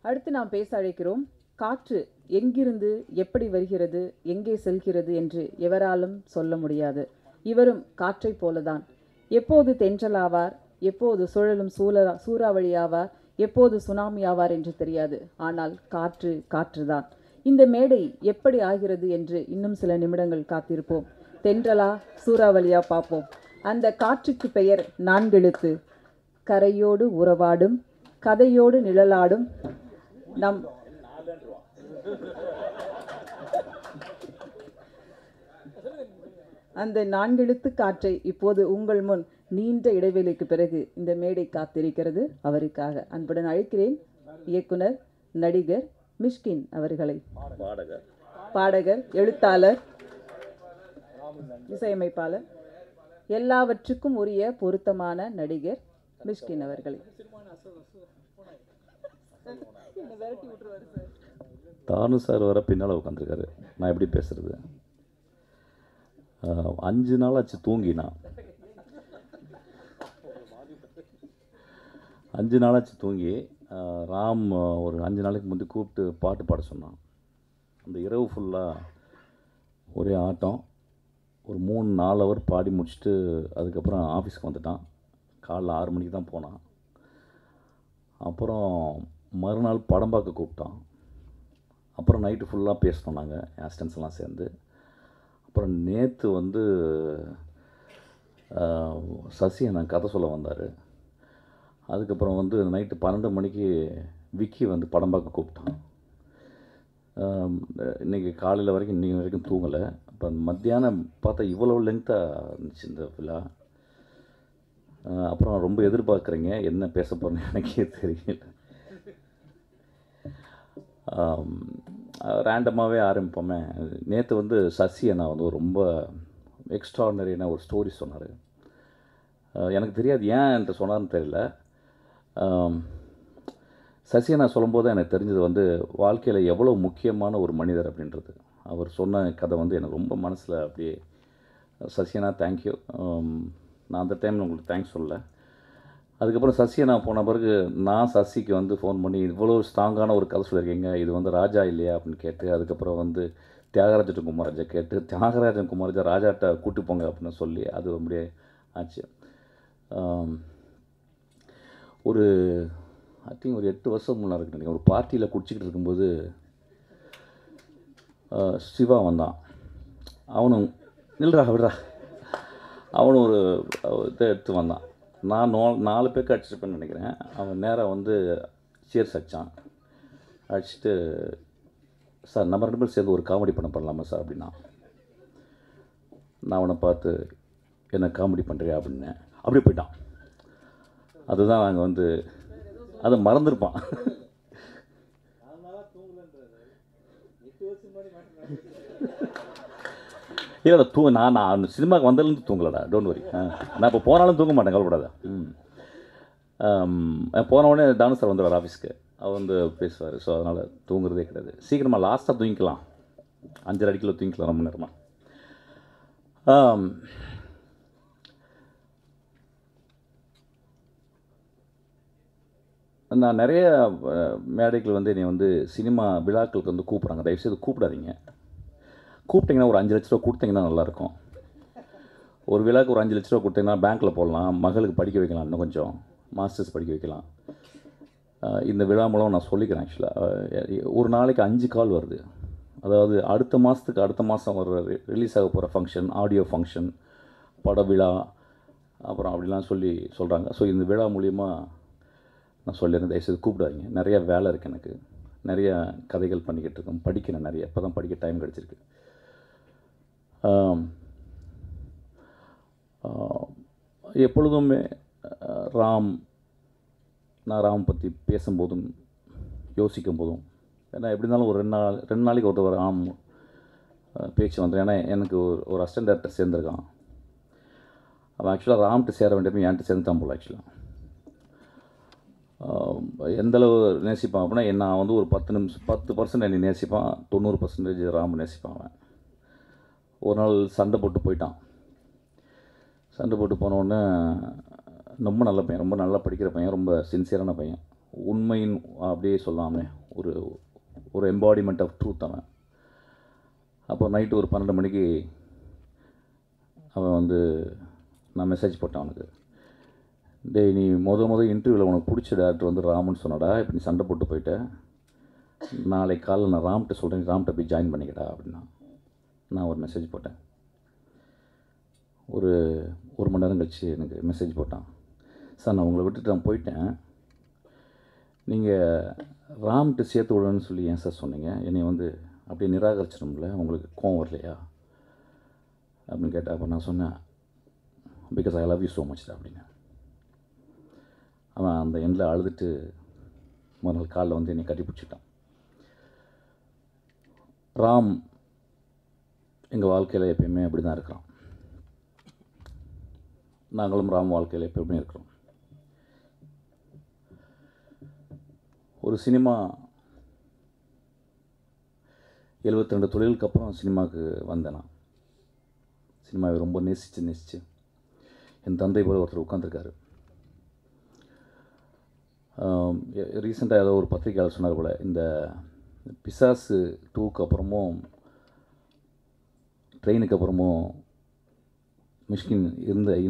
அடுத்து நாம் பேச அழைக்கிறோம். காற்று எங்கிருந்து எப்படி வருகிறது, எங்கே செல்கிறது என்று எவராலும் சொல்ல முடியாது. இவரும் காற்றைப் போலதான். எப்போது தென்றலாவார், எப்போது சுழலும் சூறாவளியாவார், எப்போது சுனாமி ஆவார் என்று தெரியாது. ஆனால் காற்று காற்றுதான். இந்த மேடை எப்படி ஆகிறது என்று இன்னும் சில நிமிடங்கள் காத்திருப்போம். தென்றலா சூறாவளியா பார்ப்போம். அந்த காற்றுக்கு பெயர் நான்கெழுத்து. கரையோடு உறவாடும், கதையோடு நிழலாடும் நம் அந்த நான்கெழுத்து காற்றை இப்போது உங்கள் முன் நீண்ட இடைவெளிக்கு பிறகு இந்த மேடை காத்திருக்கிறது. அவருக்காக அன்புடன் அழைக்கிறேன் இயக்குனர், நடிகர் மிஷ்கின் அவர்களை. பாடகர், எழுத்தாளர், இசையமைப்பாளர், எல்லாவற்றுக்கும் உரிய பொருத்தமான நடிகர் மிஷ்கின் அவர்களை. தானு சார் வர பின்னால் உட்காந்துருக்காரு. நான் எப்படி பேசுறது? 5 நாள் ஆச்சு தூங்கினா. 5 நாளாச்சு தூங்கி. ராம் ஒரு 5 நாளைக்கு முந்தி கூப்பிட்டு பாட்டு பாட சொன்னான். அந்த இரவு ஃபுல்லாக ஒரே ஆட்டம். ஒரு 3-4 ஹவர் பாடி முடிச்சுட்டு அதுக்கப்புறம் ஆஃபீஸ்க்கு வந்துட்டான். காலைல 6 மணிக்கு தான் போனான். அப்புறம் மறுநாள் படம் பார்க்க கூப்பிட்டான். அப்புறம் நைட்டு ஃபுல்லாக பேசினோம் நாங்கள் ஆஸ்டன்ஸ் எல்லாம் சேர்ந்து. அப்புறம் நேற்று வந்து சசி நான் கதை சொல்ல வந்தார். அதுக்கப்புறம் வந்து நைட்டு 12 மணிக்கு விக்கி வந்து படம் பார்க்க கூப்பிட்டான். இன்றைக்கி காலையில் வரைக்கும் இன்றைக்கி வரைக்கும் தூங்கலை. அப்போ மத்தியானம் பார்த்தா இவ்வளோ லென்த்தாக இருந்துச்சு இந்த விழா. அப்புறம் ரொம்ப எதிர்பார்க்குறீங்க, என்ன பேச போகிறேன்னு எனக்கே தெரியல. ரேண்டமாகவே ஆரம்பிப்போமே. நேற்று வந்து சசி அண்ணா வந்து ஒரு ரொம்ப எக்ஸ்ட்ராடினரியான ஒரு ஸ்டோரி சொன்னார். எனக்கு தெரியாது ஏன் என்கிட்ட சொன்னார்னு தெரியல. சசி அண்ணா சொல்லும்போது எனக்கு தெரிஞ்சது வந்து வாழ்க்கையில் எவ்வளோ முக்கியமான ஒரு மனிதர் அப்படின்றது. அவர் சொன்ன கதை வந்து எனக்கு ரொம்ப மனசில் அப்படியே. சசி அண்ணா தேங்க்யூ. நான் அந்த டைமில் உங்களுக்கு தேங்க்ஸ் சொல்லலை. அதுக்கப்புறம் சசி நான் போன பிறகு நான் சசிக்கு வந்து ஃபோன் பண்ணி இவ்வளோ ஸ்ட்ராங்கான ஒரு கதை சொல்லியிருக்கீங்க, இது வந்து ராஜா இல்லையா அப்படின்னு கேட்டு, அதுக்கப்புறம் வந்து தியாகராஜன் குமாரஜா கேட்டு, தியாகராஜன் குமாரஜா ராஜாட்ட கூட்டி போங்க அப்படின்னு சொல்லி அது அப்படியே ஆச்சு. ஒரு ஐ திங்க் ஒரு 8 வருஷம் முன்னாடி இருக்கு நினைக்கிறேன். ஒரு பார்ட்டியில் குடிச்சிக்கிட்டு இருக்கும்போது சிவா வந்தான். அவனும் நில்றா விடுறா, அவனும் ஒரு இதை எடுத்து வந்தான். நான் 4 பேருக்கு அடிச்சிருப்பேன்னு நினைக்கிறேன். அவன் நேராக வந்து சேர்ஸ் அடித்தான். அடிச்சுட்டு, சார் நம்ம 2 பேரும் சேர்ந்து ஒரு காமெடி பண்ணலாமா சார் அப்படின்னா. நான் அவனை பார்த்து என்ன காமெடி பண்ணுறியா அப்படின்னேன். அப்படியே போயிட்டான். அதுதான் நாங்கள் வந்து அதை மறந்துருப்பான். இல்லை நான் சினிமாவுக்கு வந்ததுலேருந்து தூங்கலடா, டோன்ட் வரி. நான் இப்போ போனாலும் தூங்க மாட்டேன், கவலைப்படாத. போனவுடனே தானு சார் வந்துடுவார் ஆஃபீஸ்க்கு. அவர் வந்து பேசுவார். ஸோ அதனால் தூங்குறதே கிடையாது. சீக்கிரமாக லாஸ்ட்டாக தூங்கிக்கலாம், 5:30 அடிக்கில் தூங்கிக்கலாம் ரொம்ப நேரமாக. நான் நிறைய மேடைகள் வந்து என்னை வந்து சினிமா விழாக்களுக்கு வந்து கூப்பிட்றாங்க. தயவுசெய்து கூப்பிடாதீங்க. கூப்பிட்டிங்கன்னா ஒரு 5 லட்ச ரூபா கொடுத்தீங்கன்னா நல்லாயிருக்கும். ஒரு விழாவுக்கு ஒரு 5 லட்ச ரூபா கொடுத்தீங்கன்னா பேங்க்கில் போடலாம், மகளுக்கு படிக்க வைக்கலாம், இன்னும் கொஞ்சம் மாஸ்டர்ஸ் படிக்க வைக்கலாம். இந்த விழா மூலம் நான் சொல்லிக்கிறேன். ஆக்சுவலாக ஒரு நாளைக்கு 5 கால் வருது. அதாவது அடுத்த மாதம் வர்ற ரிலீஸ் ஆக போகிற ஃபங்க்ஷன், ஆடியோ ஃபங்க்ஷன், பட விழா, அப்புறம் அப்படிலாம் சொல்கிறாங்க. ஸோ இந்த விழா மூலிமா நான் சொல்லிடுறேன், தயவுசெய்து கூப்பிடாதீங்க. நிறைய வேலை இருக்குது எனக்கு, நிறைய கதைகள் பண்ணிக்கிட்டு இருக்கேன், படிக்கிறேன் நிறைய. இப்போ தான் படிக்க டைம் கிடச்சிருக்கு. எப்பொழுதுமே நான் ராம் பற்றி பேசும்போதும் யோசிக்கும் போதும், ஏன்னா எப்படி இருந்தாலும் ஒரு 2 நாளைக்கு ஒரு ராம் பேச்சு வந்துடும். ஏன்னா எனக்கு ஒரு அசிஸ்டன்ட் டைரக்டர் சேர்ந்துருக்கான். அவன் ஆக்சுவலாக ராம்கிட்ட சேர வேண்டியப்போ என்கிட்ட சேர்ந்துட்டான் போல். ஆக்சுவலாக எந்தளவு நேசிப்பான் அப்படின்னா, நான் வந்து ஒரு 10% என்னை நேசிப்பான், 90% ராம் நேசிப்பான். அவன் ஒரு நாள் சண்டை போட்டு போயிட்டான். சண்டை போட்டு போனோடனே ரொம்ப நல்ல பையன், ரொம்ப நல்லா படிக்கிற பையன், ரொம்ப சின்சியரான பையன். உண்மையின் அப்படியே சொல்லாமே ஒரு ஒரு எம்பாடிமெண்ட் ஆஃப் ட்ரூத் அவன். அப்போ நைட்டு ஒரு 12 மணிக்கு அவன் வந்து நான் மெசேஜ் போட்டேன் அவனுக்கு, டேய் நீ இன்டர்வியூவில் உனக்கு பிடிச்ச டேரக்டர் வந்து ராமுன்னு சொன்னடா, இப்போ நீ சண்டை போட்டு போயிட்டேன், நாளைக்கு காலையில் நான் ராம்கிட்ட சொல்கிறேன், நீ ராம்கிட்ட போய் ஜாயின் பண்ணிக்கடா அப்படின்னா. நான் ஒரு மெசேஜ் போட்டேன். ஒரு மணி நேரம் கழிச்சு எனக்கு மெசேஜ் போட்டான், சார் நான் உங்களை விட்டுட்டு நான் போயிட்டேன், நீங்கள் ராம்கிட்ட சேர்த்து விடணும்னு சொல்லி ஏன் சார் சொன்னீங்க, என்னை வந்து அப்படியே நிராகரிச்சிடும்ல, உங்களுக்கு கோவம் வரலையா அப்படின்னு கேட்டேன். அப்போ நான் சொன்னேன், because I love you so much அப்படின்னு. அவன் அந்த எண்ணில் அழுதுட்டு மறுநாள் காலில் வந்து என்னை கட்டி பிடிச்சிட்டான். ராம் எங்கள் வாழ்க்கையில் எப்பயுமே அப்படி தான் இருக்கிறான். நாங்களும் ராம் வாழ்க்கையில் எப்பயுமே இருக்கிறோம். ஒரு சினிமா 72 தொழிலுக்கு அப்புறம் சினிமாவுக்கு வந்தேன். நான் சினிமாவை ரொம்ப நேசித்து என் தந்தை போல ஒருத்தர் உட்காந்துருக்காரு. ரீசெண்டாக ஏதோ ஒரு பத்திரிக்கையாளர் சொன்னார் போல், இந்த பிசாசு 2க்கு அப்புறமும் ட்ரெயினுக்கு அப்புறமும் மிஷ்கின்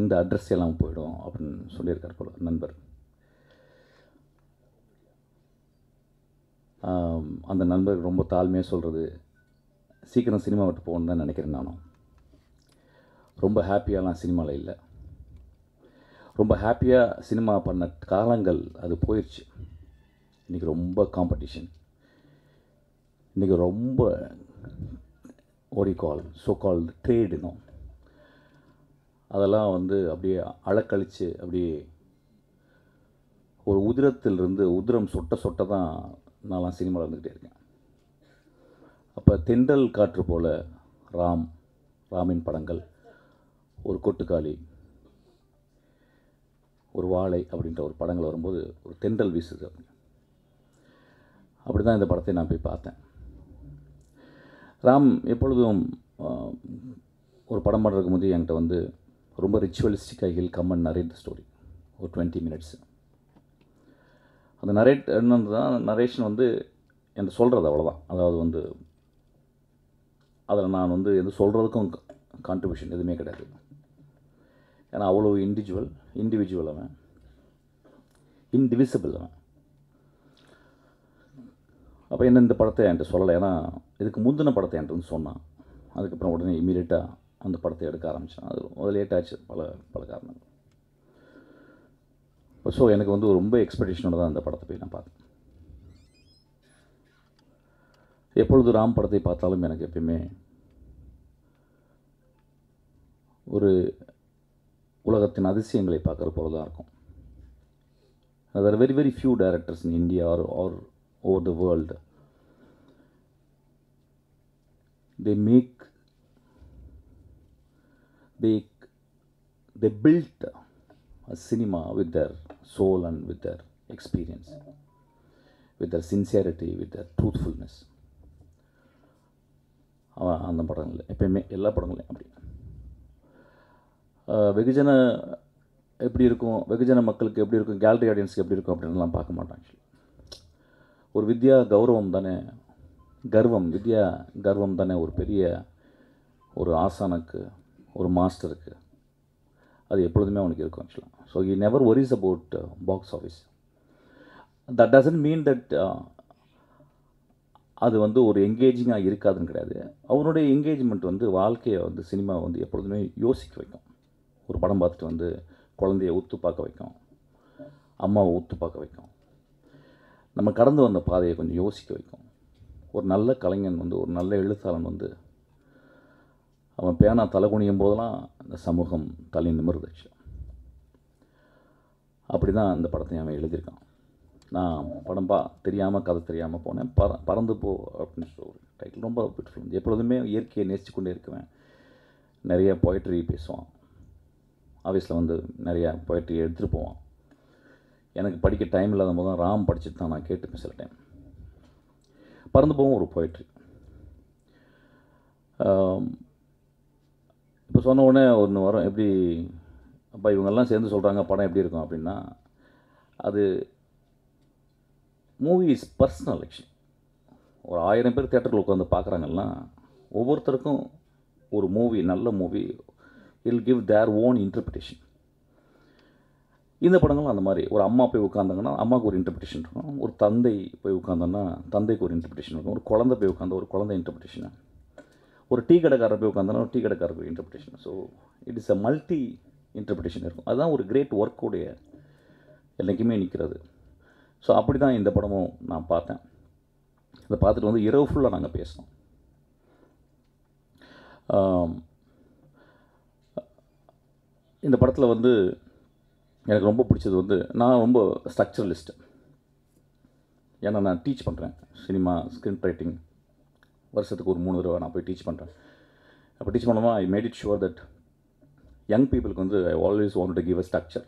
இந்த அட்ரஸ் எல்லாம் போயிடும் அப்படின்னு சொல்லியிருக்கார் போல் நண்பர். அந்த நண்பருக்கு ரொம்ப தாழ்மையாக சொல்கிறது, சீக்கிரம் சினிமா விட்டு போகணுன்னு தான் நினைக்கிறேன். நானும் ரொம்ப ஹாப்பியாலாம் சினிமாவில் இல்லை. ரொம்ப ஹாப்பியாக சினிமா பண்ண காலங்கள் அது போயிடுச்சு. இன்றைக்கி ரொம்ப காம்படிஷன், இன்றைக்கி ரொம்ப ஸோ கால் ட்ரேட் இன்னும் அதெல்லாம் வந்து அப்படியே அழக்கழித்து அப்படியே ஒரு உதிரத்திலிருந்து உதிரம் சொட்ட தான் நான்லாம் சினிமாவில் வந்துக்கிட்டே இருக்கேன். அப்போ தென்றல் காற்று போல் ராமின் படங்கள், ஒரு கொட்டுக்காளி, ஒரு வாழை அப்படின்ற ஒரு படங்கள் வரும்போது ஒரு தென்றல் வீசுது. அப்படி தான் இந்த படத்தை நான் போய் பார்த்தேன். ராம் எப்பொழுதும் ஒரு படம் பண்ணுறதுக்கு முந்தைய என்கிட்ட வந்து ரொம்ப ரிச்சுவலிஸ்டிக்காக he'll come and narrate the story ஒரு 20 minutes. அந்த நரேஷன் வந்து என்கிட்ட சொல்கிறது அவ்வளோதான். அதாவது வந்து அதில் நான் வந்து எது சொல்கிறதுக்கும் கான்ட்ரிபியூஷன் எதுவுமே கிடையாது. ஏன்னா அவ்வளோ இண்டிவிஜுவல் அவன், இன்டிவிசிபிள் அவன். அப்போ என்ன இந்த படத்தை என்கிட்ட சொல்லலை, ஏன்னா இதுக்கு முந்தின படத்தை என்கிட்ட வந்து சொன்னான். அதுக்கப்புறம் உடனே இமீடியட்டாக அந்த படத்தை எடுக்க ஆரம்பித்தான். அது லேட் ஆச்சு பல காரணங்கள். ஸோ எனக்கு வந்து ரொம்ப எக்ஸ்பெக்டேஷனோட தான் அந்த படத்தை போய் நான் பார்த்தேன். எப்பொழுது ராம் படத்தை பார்த்தாலும் எனக்கு எப்பயுமே ஒரு உலகத்தின் அதிசயங்களை பார்க்குற போல தான் இருக்கும். There are very few directors in India or over the world. They built a cinema with their soul and with their experience, with their sincerity, with their truthfulness. அந்த படங்கள் எப்பயுமே எல்லா படங்களையும் அப்படி வெகுஜன எப்படி இருக்கும், வெகுஜன மக்களுக்கு எப்படி இருக்கும், கேலரி ஆடியன்ஸுக்கு எப்படி இருக்கும் அப்படின்லாம் பார்க்க மாட்டாங்க. ஒரு வித்யா கௌரவம் தானே, வித்யா கர்வம் தானே ஒரு பெரிய ஒரு ஆசானுக்கு, ஒரு மாஸ்டருக்கு அது எப்பொழுதுமே அவனுக்கு இருக்கும் ஆக்சுவலாக. So he never worries about box office. that doesn't mean that அது வந்து ஒரு என்கேஜிங்காக இருக்காதுன்னு கிடையாது. அவனுடைய என்கேஜ்மெண்ட் வந்து வாழ்க்கையை வந்து சினிமா வந்து எப்பொழுதுமே யோசிக்க வைக்கும். ஒரு படம் பார்த்துட்டு வந்து குழந்தைய உத்து பார்க்க வைக்கும், அம்மாவை உத்து பார்க்க வைக்கும், நம்ம கடந்து வந்த பாதையை கொஞ்சம் யோசிக்க வைக்கும். ஒரு நல்ல கலைஞன் வந்து, ஒரு நல்ல எழுத்தாளன் வந்து அவன் பேனா தலை குனியும் போதெல்லாம் இந்த சமூகம் தலை நிமிர்ந்துச்சு. அப்படி தான் இந்த படத்தை அவன் எழுதியிருக்கான். நான் படம் தெரியாமல் கதை தெரியாமல் போனேன். பறந்து போ அப்படின்னு சொல்ல ஒரு டைட்டில் ரொம்ப பியூட்டிஃபுல். எப்பொழுதுமே இயற்கையை நேசித்து கொண்டே இருக்குவேன். நிறைய பொயட்ரி பேசுவான். ஆஃபீஸில் வந்து நிறையா பொயட்ரி எடுத்துகிட்டு போவான். எனக்கு படிக்க டைம் இல்லாத போது தான் ராம் படிச்சுட்டு தான் நான் கேட்டுப்பேன் சில டைம். பறந்து போவோம் ஒரு பொயட்ரி. இப்போ சொன்ன உடனே ஒன்று வரும், எப்படி அப்போ இவங்கெல்லாம் சேர்ந்து சொல்கிறாங்க படம் எப்படி இருக்கும் அப்படின்னா, அது மூவி இஸ் பர்சனல் ஆக்சுவலி. ஒரு 1000 பேர் தேட்டரில் உட்காந்து பார்க்குறாங்கன்னா ஒவ்வொருத்தருக்கும் ஒரு மூவி, நல்ல movie, will give their own interpretation. இந்த படங்களும் அந்த மாதிரி. ஒரு அம்மா போய் உட்காந்தாங்கன்னா அம்மாவுக்கு ஒரு இன்டர்பிரிட்டேஷன் இருக்கும், ஒரு தந்தை போய் உட்காந்தோன்னா தந்தைக்கு ஒரு இன்டர்பிரிட்டேஷன் இருக்கும், ஒரு குழந்தை போய் உட்காந்தா ஒரு குழந்தை இன்டர்பிரிட்டேஷன், ஒரு டீ கடைக்காரர் போய் உட்காந்தானா ஒரு டீ கடைக்காரருக்கு ஒரு interpretation. So it is a multi interpretation இருக்கும். அதுதான் ஒரு கிரேட் ஒர்க்குடைய என்றைக்குமே நிற்கிறது. ஸோ அப்படி தான் இந்த படமும் நான் பார்த்தேன். இதை பார்த்துட்டு வந்து இரவு ஃபுல்லாக நாங்கள் பேசினோம். இந்த படத்தில் வந்து எனக்கு ரொம்ப பிடிச்சது வந்து, நான் ரொம்ப ஸ்ட்ரக்சரலிஸ்ட்டு. ஏன்னா நான் டீச் பண்ணுறேன் சினிமா ஸ்க்ரீன் ரைட்டிங். வருஷத்துக்கு ஒரு 3 தடவை நான் போய் டீச் பண்ணுறேன். அப்போ டீச் பண்ணும்போது I made it sure that young பீப்புளுக்கு வந்து I always want to give a structure.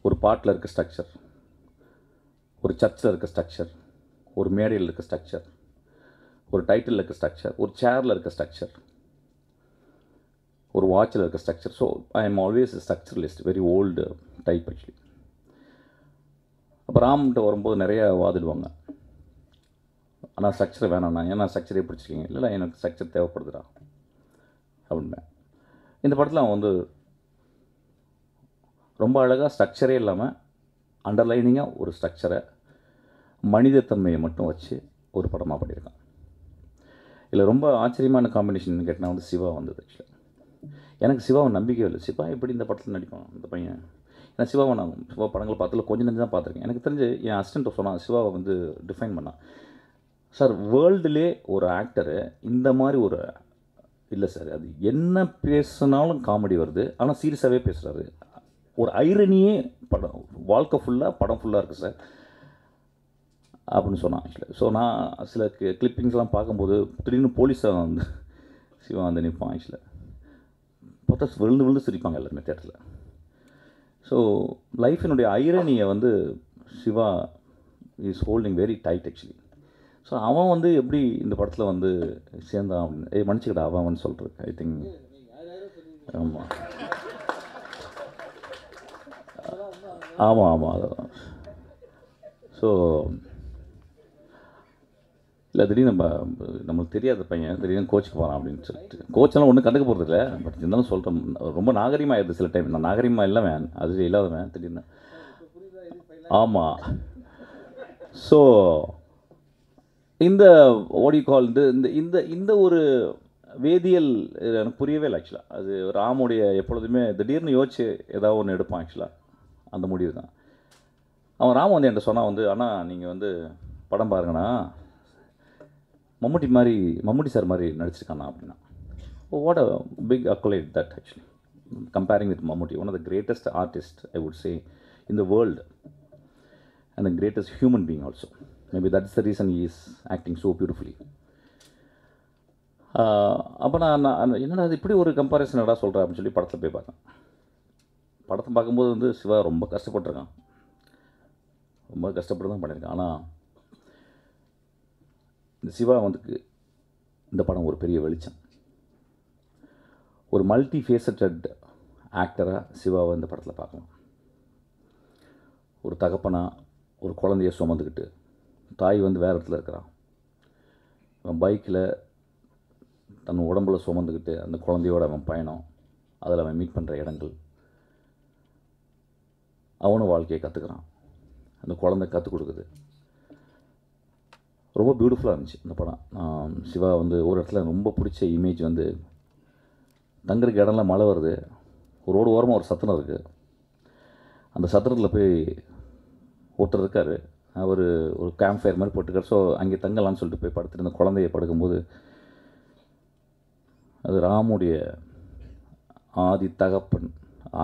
ஒரு பாட்டில் இருக்க ஸ்ட்ரக்சர், ஒரு சர்ச்சில் இருக்க ஸ்ட்ரக்சர், ஒரு மேடையில் இருக்க ஸ்ட்ரக்சர், ஒரு டைட்டில் இருக்க ஸ்ட்ரக்சர், ஒரு சேரில் இருக்க ஸ்ட்ரக்சர், ஒரு வாட்சில் இருக்க structure. So I am always structuralist, very old type actually. அப்போ ராம்கிட்ட வரும்போது நிறைய வாதிடுவாங்க, ஆனால் ஸ்ட்ரக்சர் வேணாண்ணா, ஏன்னா ஸ்ட்ரக்சரே பிடிச்சிருக்கீங்க. இல்லை எனக்கு ஸ்ட்ரக்சர் தேவைப்படுதுடா அப்படின்னு. இந்த படத்தில் அவன் வந்து ரொம்ப அழகாக ஸ்ட்ரக்சரே இல்லாமல் அண்டர்லைனிங்காக ஒரு ஸ்ட்ரக்சரை, மனிதத்தன்மையை மட்டும் வச்சு ஒரு படமாக பண்ணியிருக்கான். இதில் ரொம்ப ஆச்சரியமான காம்பினேஷன் கேட்டால் வந்து சிவா வந்தது. ஆக்சுவலாக எனக்கு சிவாவை நம்பிக்கையே இல்லை. சிவா எப்படி இந்த படத்தில் நடிப்பான் இந்த பையன்? ஏன்னா சிவாவை நான் சிவா படங்கள் பார்த்ததில்ல, கொஞ்சம் நெஞ்சு தான் பார்த்துருக்கேன். எனக்கு தெரிஞ்சு என் அசிஸ்டன்ட் சொன்னான், சிவாவை வந்து டிஃபைன் பண்ணான். சார் வேர்ல்டுலே ஒரு ஆக்டரு இந்த மாதிரி ஒரு இல்லை சார், அது என்ன பேசினாலும் காமெடி வருது, ஆனால் சீரியஸாகவே பேசுகிறாரு, ஒரு ஐரனியே படம் வாழ்க்கை ஃபுல்லாக படம் ஃபுல்லாக இருக்குது சார் அப்படின்னு சொன்னான். ஆக்சுவலாக ஸோ நான் சில கிளிப்பிங்ஸ்லாம் பார்க்கும்போது திடீர்னு போலீஸாக வந்து சிவா வந்து நிற்பான். ஆக்சுவலாக பார்த்தா விழுந்து விழுந்து சிரிப்பாங்க எல்லாருமே தேட்டரில். ஸோ லைஃபினுடைய ஐரனியை வந்து Shiva is holding very tight actually. So அவன் வந்து எப்படி இந்த படத்தில் வந்து சேர்ந்தான் அப்படின்னு மன்னிச்சுக்கிட்ட அவன் சொல்கிறது. ஐ திங்க் ஆமாம் ஆமாம் ஆமாம் அதுதான். ஸோ இல்லை திடீர்னு நம்மளுக்கு தெரியாத பையன் திடீர்னு கோச்சுக்கு போகிறான் அப்படின்னு சொல்லிட்டு, கோச்செல்லாம் ஒன்றும் கண்டுக்க போகிறது இல்லை. பட் இருந்தாலும் சொல்கிறேன், ரொம்ப நாகரிகமாக ஆயிடுது சில டைம். நான் நாகரிகமாக இல்லாமல் அது இல்லாதவன் திடீர்னு. ஆமாம். ஸோ இந்த ஓடி கால் இந்த இந்த இந்த ஒரு வேதியியல் எனக்கு புரியவே இல்லை ஆக்சுவலாக. அது ராமுடைய எப்பொழுதுமே திடீர்னு யோசிச்சு ஏதாவது ஒன்று எடுப்பான் ஆக்சுவலாக. அந்த முடிவு தான். அவன் ராம வந்து என்கிட்ட சொன்னான் வந்து, ஆனால் நீங்கள் வந்து படம் பாருங்கண்ணா, மம்முட்டி சார் மாதிரி நடிச்சிருக்காண்ணா அப்படின்னா. What a big accolade that actually, comparing with Mammootty, one of the greatest artist I would say in the world and the greatest human being also. Maybe that's the reason he is acting so beautifully. அப்போ நான் என்னடா அது இப்படி ஒரு comparison என்னடா சொல்கிறேன் அப்படின்னு சொல்லி படத்தில் போய் பார்த்தேன். படத்தை பார்க்கும்போது வந்து சிவா ரொம்ப கஷ்டப்பட்டுருக்கான், ரொம்ப கஷ்டப்பட்டு தான் பண்ணியிருக்கான். ஆனால் இந்த சிவா வந்து இந்த படம் ஒரு பெரிய வெளிச்சம். ஒரு மல்டி ஃபேசட்டட் ஆக்டராக சிவாவை இந்த படத்தில் பார்க்கலாம். ஒரு தகப்பனா ஒரு குழந்தைய சுமந்துக்கிட்டு, தாய் வந்து வேறு இடத்துல இருக்கிறான், அவன் பைக்கில் தன் உடம்புல சுமந்துக்கிட்டு அந்த குழந்தையோட அவன் பயணம், அதில் அவன் மீட் பண்ணுற இடங்கள், அவனும் வாழ்க்கையை கற்றுக்கிறான், அந்த குழந்தை கற்றுக் கொடுக்குது. ரொம்ப பியூட்டிஃபுல்லாக இருந்துச்சு இந்த படம். சிவா வந்து ஒரு இடத்துல ரொம்ப பிடிச்ச இமேஜ் வந்து, தங்குறதுக்கு இடம்லாம் மழை வருது, ஒரு ரோடு ஓரமாக ஒரு சத்திரம் இருக்குது, அந்த சத்திரத்தில் போய் ஒருத்தர் இருக்கார், அவர் ஒரு கேம்ப் ஃபயர் மாதிரி போட்டுருக்கார். ஸோ அங்கே தங்கலான்னு சொல்லிட்டு போய் படுத்துட்டு இந்த குழந்தைய படுக்கும்போது, அது ராமுடைய ஆதி தகப்பன்,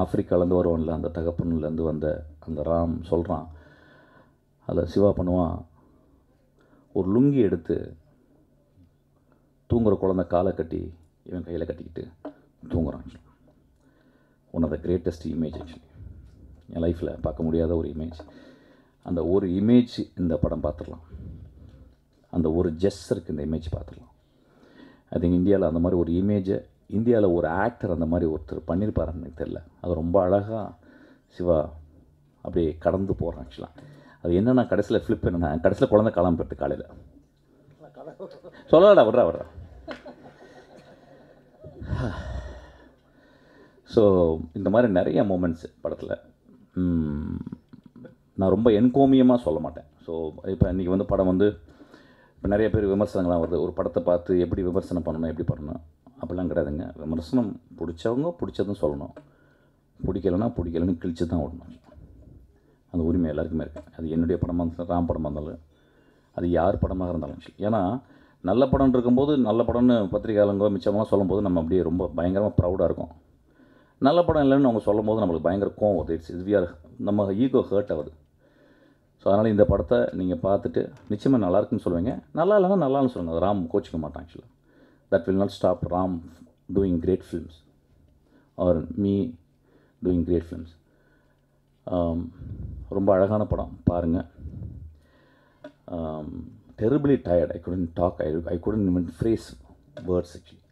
ஆப்பிரிக்காலேருந்து வருவான்ல, அந்த தகப்பன்லேருந்து வந்த அந்த ராம் சொல்கிறான். அதில் சிவா பண்ணுவான், ஒரு லுங்கி எடுத்து தூங்குகிற குழந்தை காலை கட்டி இவன் கையில் கட்டிக்கிட்டு தூங்குறான். One of the greatest image actually என் லைஃப்பில் பார்க்க முடியாத ஒரு இமேஜ். அந்த ஒரு இமேஜ் இந்த படம் பார்த்துடலாம், அந்த ஒரு ஜெஸ்ஸருக்கு இந்த இமேஜ் பார்த்துடலாம். ஐ திங்க் இந்தியாவில் அந்த மாதிரி ஒரு இமேஜை, இந்தியாவில் ஒரு ஆக்டர் அந்த மாதிரி ஒருத்தர் பண்ணியிருப்பாருன்னு எனக்கு தெரியல. அது ரொம்ப அழகாக சிவா அப்படியே கடந்து போகிறான் ஆக்சுவலாக. அது என்னென்னா கடைசியில் ஃப்ளிப் என்னென்னா கடைசியில் குழந்தை காலாமல் போயிட்டு காலையில் சொல்லடா வர்றா. ஸோ இந்த மாதிரி நிறைய மூமெண்ட்ஸ் படத்தில் நான் ரொம்ப என்கோமியமாக சொல்ல மாட்டேன். ஸோ இப்போ இன்றைக்கி வந்து படம் வந்து இப்போ நிறைய பேர் விமர்சனங்கள்லாம் வருது, ஒரு படத்தை பார்த்து எப்படி விமர்சனம் பண்ணணும் எப்படி பண்ணணும் அப்படிலாம் கிடையாதுங்க. விமர்சனம் பிடிச்சவங்க பிடிச்சதும் சொல்லணும், பிடிக்கலன்னு கிழிச்சு தான் விடணும். அந்த உரிமை எல்லாருக்குமே இருக்குது. அது என்னுடைய படமாக இருந்தாலும் ராம் படமாக இருந்தாலும் அது யார் படமாக இருந்தாலும். ஏன்னா நல்ல படம் இருக்கும்போது நல்ல படம்னு பத்திரிகையாளங்க மிச்சமாக சொல்லும்போது நம்ம அப்படியே ரொம்ப பயங்கரமாக ப்ரௌடாக இருக்கும். நல்ல படம் இல்லைன்னு அவங்க சொல்லும் போது நம்மளுக்கு பயங்கர கோவம் வருது. இட்ஸ் நம்ம ஈகோ ஹர்ட் ஆகுது. ஸோ அதனால் இந்த படத்தை நீங்கள் பார்த்துட்டு நிச்சயமாக நல்லாயிருக்குன்னு சொல்லுவீங்க. நல்லா இல்லைன்னா நல்லான்னு சொல்லுங்கள். ராம் கோச்சிக்க மாட்டான். ஆக்சுவலாக that will not stop Ram doing great films or me doing great films. ரொம்ப அழகான படம் பாருங்கள். terribly tired. I couldn't talk. I couldn't even phrase words actually.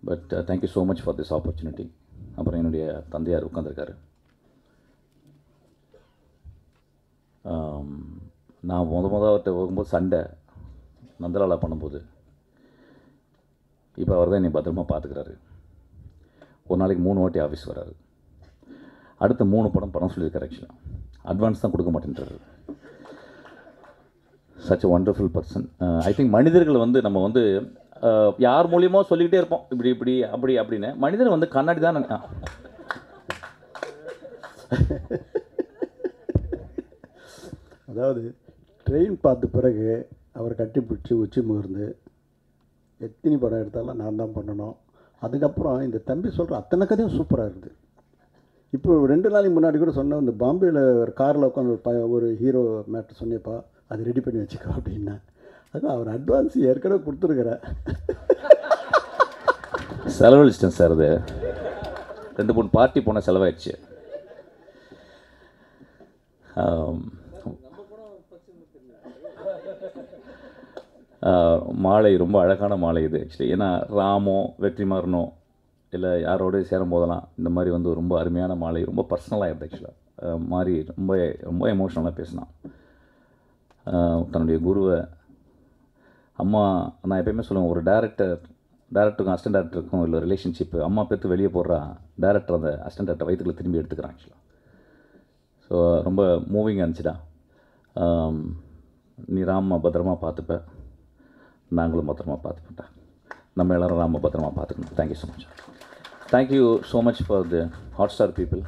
But thank you so much for this opportunity. அப்புறம் என்னுடைய தந்தையார் உட்காந்துருக்காரு. நான் அவர்கிட்ட போகும்போது சண்டை நந்தலாலா பண்ணும்போது இப்போ அவர் தான் என்னை பத்திரமா பார்த்துக்கிறாரு. ஒரு நாளைக்கு 3 வாட்டி ஆஃபீஸ் வராரு. அடுத்த 3 படம் சொல்லியிருக்காரு. ஆக்சுவலாக அட்வான்ஸ் தான் கொடுக்க மாட்டேன்றாரு. Such a wonderful person. I think மனிதர்கள் வந்து நம்ம வந்து யார் மூலியமாக சொல்லிக்கிட்டே இருப்போம் இப்படி அப்படின்னு. மனிதர் வந்து கண்ணாடி தான். அதாவது ட்ரெயின் பார்த்த பிறகு அவர் கட்டிப்பிடிச்சி உச்சி முகர்ந்து எத்தனை படம் எடுத்தாலும் நான் தான் பண்ணணும். அதுக்கப்புறம் இந்த தம்பி சொல்கிற அத்தனை கதையும் சூப்பராக இருக்குது. இப்போ 2 நாளைக்கு முன்னாடி கூட சொன்ன இந்த பாம்பேயில் ஒரு காரில் உட்காந்து ஒரு ஹீரோ மேட்ரு சொன்னேப்பா, அது ரெடி பண்ணி வச்சுக்கோ அப்படின்னா. அதுவும் அவர் அட்வான்ஸ் ஏற்கனவே கொடுத்துருக்குறேன். செலவழிச்சிட்டேன் சார். அது 2-3 பார்ட்டி போன செலவாயிடுச்சு. மாலை ரொம்ப அழகான மாலை இது ஆக்சுவலி. ஏன்னா ராமோ வெற்றிமாறனோ இல்லை யாரோடய சேரும் போதெல்லாம் இந்த மாதிரி வந்து ரொம்ப அருமையான மாலை, ரொம்ப பர்சனலாகிடுது ஆக்சுவலாக. மாதிரி ரொம்ப ரொம்ப எமோஷ்னலாக பேசினான். தன்னுடைய குருவை அம்மா, நான் எப்பயுமே சொல்லுவேன், ஒரு டேரக்டருக்கும் அசிஸ்டன்ட் டேரக்டருக்கும் இல்லை ரிலேஷன்ஷிப்பு, அம்மா பெற்று வெளியே போடுறா, டேரக்டர் அந்த அசிஸ்டன்ட் டேரக்டர் வயிற்றுக்குள்ள திரும்பி எடுத்துக்கிறான் ஆக்சுவலாக. ஸோ ரொம்ப மூவிங்காக இருந்துச்சுடா. நீ ராம பத்திரமா பார்த்துப்ப, நாங்களும் பத்திரமா பார்த்துப்பேன்டா. நம்ம எல்லோரும் ராம பத்திரமா பார்த்துக்கணும். Thank you so much. Thank you so much for the Hotstar people,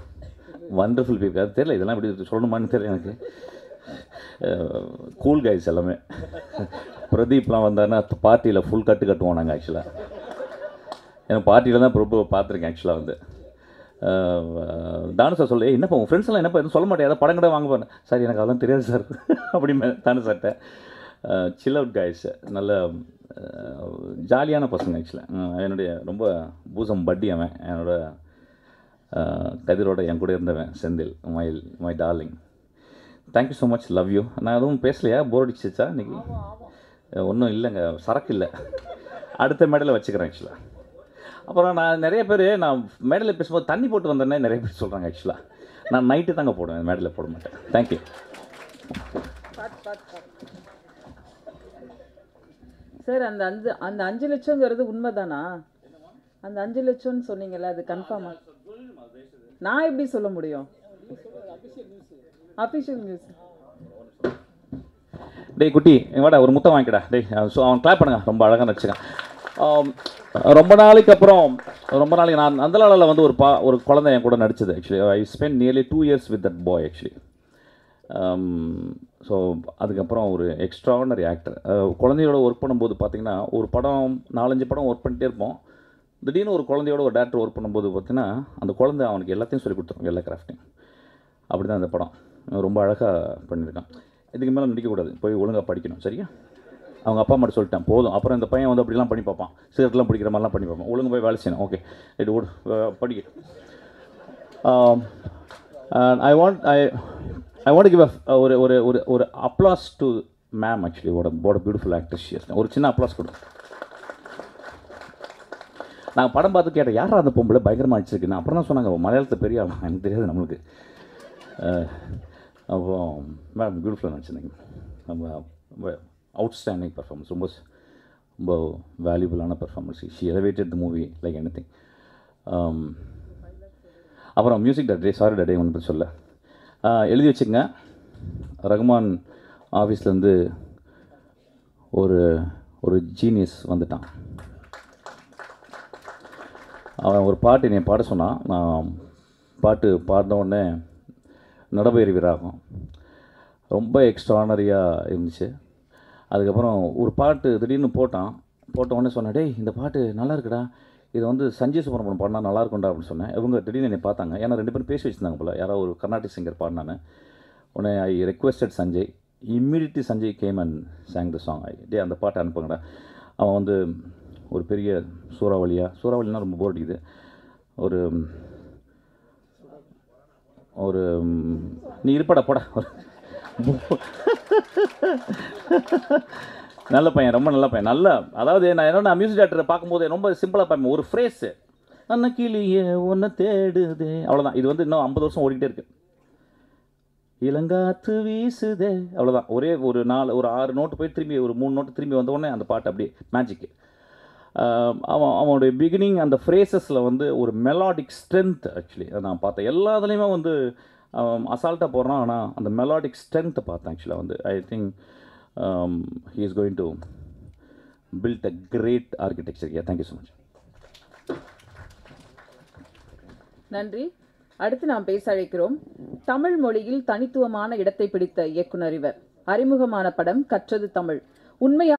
wonderful people. அது தெரியல இதெல்லாம் இப்படி சொல்லணுமான்னு தெரியல எனக்கு. கூல் கைஸ் எல்லாமே. பிரதீப்லாம் வந்தாருன்னா பார்ட்டியில் ஃபுல் கட்டுவோம் நாங்கள் ஆக்சுவலாக. எனக்கு பார்ட்டியில் தான் பிரபு பார்த்துருக்கேன் ஆக்சுவலாக. வந்து தானு சார் சொல்ல, என்னப்பா உங்கள் ஃப்ரெண்ட்ஸ்லாம் என்னப்பா எதுவும் சொல்ல மாட்டேன், ஏதாவது படம் கடை வாங்க போனேன் சார், எனக்கு அதெல்லாம் தெரியாது சார் அப்படின்னு தானு சார்ட்ட. சில் அவுட் கைஸ், நல்ல ஜாலியான பசங்க ஆக்சுவலாக. என்னுடைய ரொம்ப பூசம் பட்டி அவன், என்னோட கதிரோட என் கூட இருந்தவன் Senthil, my darling. Thank you so much, love you. நான் எதுவும் பேசலையா, போர் அடிச்சிச்சா இன்றைக்கி? ஒன்றும் இல்லைங்க, சரக்கு இல்லை, அடுத்த மேடையில் வச்சுக்கிறேன் ஆக்சுவலாக. அப்புறம் நான் நிறைய பேர் நான் மேடையில் பேசும்போது தண்ணி போட்டு வந்தேன்னே நிறைய பேர் சொல்கிறாங்க ஆக்சுவலாக. நான் நைட்டு தாங்க போடுவேன், மேடையில் போட மாட்டேன். தேங்க்யூ. சார், அந்த 5 லட்சங்கிறது உண்மைதானா? அந்த 5 லட்சம்னு சொன்னீங்கல்ல, அது கன்ஃபார்மா? நான் எப்படி சொல்ல முடியும்? Official news. டேய் குட்டி, வாடா ஒரு முத்தம் வாங்கிக்கடா. டேய் ஸோ அவன் கிளாப் பண்ணுங்க, ரொம்ப அழகாக நடிச்சுக்கான். ரொம்ப நாளைக்கு நான் நந்தலாலாவில் வந்து ஒரு குழந்தை என் கூட நடிச்சது actually. I spend nearly 2 years with that boy actually. So அதுக்கப்புறம் ஒரு எக்ஸ்ட்ரானரி ஆக்டர். குழந்தையோட ஒர்க் பண்ணும்போது பார்த்திங்கன்னா, ஒரு படம் 4-5 படம் ஒர்க் பண்ணிகிட்டே இருப்போம். திடீர்னு ஒரு குழந்தையோட ஒரு டேரக்டர் ஒர்க் பண்ணும்போது பார்த்திங்கன்னா, அந்த குழந்தை அவனுக்கு எல்லாத்தையும் சொல்லி கொடுத்துரும், எல்லா கிராஃப்டையும். அப்படி தான் அந்த படம் ரொம்ப அழகாக பண்ணியிருக்கான். இதுக்கு மேலே நடிக்கக்கூடாது, போய் ஒழுங்காக படிக்கணும், சரியா? அவங்க அப்பா அம்மா சொல்லிட்டேன், போதும். அப்புறம் இந்த பையன் வந்து அப்படிலாம் பண்ணி பார்ப்பான், சிகரெட்லாம் பிடிக்கிற மாதிரிலாம் பண்ணி பார்ப்பான். ஒழுங்கு போய் வேலை செய்யணும். ஓகே, இது ஓடு படிக்க. ஐ வாண்ட் கிவ் ஒரு applause to ma'am actually. what a beautiful actress she is. ஒரு சின்ன அப்ளாஸ் கொடு. நாங்கள் படம் பார்த்து கேட்டேன், யாரா அந்த பொம்பளை பயங்கரமாக அடிச்சிருக்குன்னு. அப்புறம் தான் சொன்னாங்க, மலையாளத்தில் பெரிய ஆள், எனக்கு தெரியாது நம்மளுக்கு. அப்போ மேடம் பியூட்டிஃபுல்லாக நடிச்சிருந்தீங்க. ரொம்ப அவுட்ஸ்டாண்டிங் பர்ஃபார்மன்ஸ், ரொம்ப ரொம்ப வேல்யூபிளான performance. She elevated the movie like anything. அப்புறம் மியூசிக் டைரக்டர், சாரி டைரக்டர் ஒன்று சொல்ல எழுதி வச்சுங்க. ரகுமான் ஆஃபீஸ்லேருந்து ஒரு ஒரு ஜீனியஸ் வந்துட்டான். அவன் ஒரு பாட்டு என்னை பாட சொன்னான். நான் பாட்டு பாடின உடனே நடபயிர் விராகம் ரொம்ப எக்ஸ்ட்ரானரியாக இருந்துச்சு. அதுக்கப்புறம் ஒரு பாட்டு திடீர்னு போட்ட உடனே சொன்னேன், டேய் இந்த பாட்டு நல்லா இருக்குடா, இது வந்து சஞ்சய் சுப்ரமணியம் பாடினா நல்லா இருக்கும்டா அப்படின்னு சொன்னேன். இவங்க திடீர்னு என்னை பார்த்தாங்க, ஏன்னா 2 பேரும் பேசி வச்சுருந்தாங்க போல், யாரோ ஒரு கர்நாடிக் சிங்கர் பாடினான்னு. உடனே I requested Sanjay. Immediately Sanjay came and sang the song. டே அந்த பாட்டை அனுப்புங்கடா. அவன் வந்து ஒரு பெரிய சூறாவளினா ரொம்ப போர் அடிக்குது. ஒரு ஒரு நீ இருப்படா போடா. நல்ல பையன், ரொம்ப நல்ல பையன். நல்ல அதாவது நான் என்னென்ன மியூசிக் டேரக்டரை பார்க்கும்போது ரொம்ப சிம்பிளாக பார்ப்பேன். ஒரு ஃப்ரேஸு அன்ன கிளியே ஒன்று தேடுதே, அவ்வளோதான். இது வந்து இன்னும் 50 வருஷம் ஓடிக்கிட்டே இருக்கு. இளங்காத்து வீசுதே, அவ்வளோதான். ஒரே ஒரு 6 நோட்டு போய் திரும்பி ஒரு 3 நோட்டு திரும்பி வந்த உடனே அந்த பாட்டு அப்படியே மேஜிக்கு. அவனுடைய பிகினிங் அந்த ஃப்ரேசஸில் வந்து ஒரு மெலாடிக் ஸ்ட்ரென்த். ஆக்சுவலி நான் பார்த்தேன் எல்லாத்துலேயுமே வந்து அசால்ட்டாக போடுறான், ஆனால் அந்த மெலாடிக் ஸ்ட்ரென்த்தை பார்த்தேன். ஆக்சுவலாக வந்து I think he is going to build a great architecture. Thank you so much. நன்றி. அடுத்து நாம் பேச அழைக்கிறோம். தமிழ் மொழியில் தனித்துவமான இடத்தை பிடித்த இயக்குனர் இவர். அறிமுகமான படம் கற்றது தமிழ். உண்மையா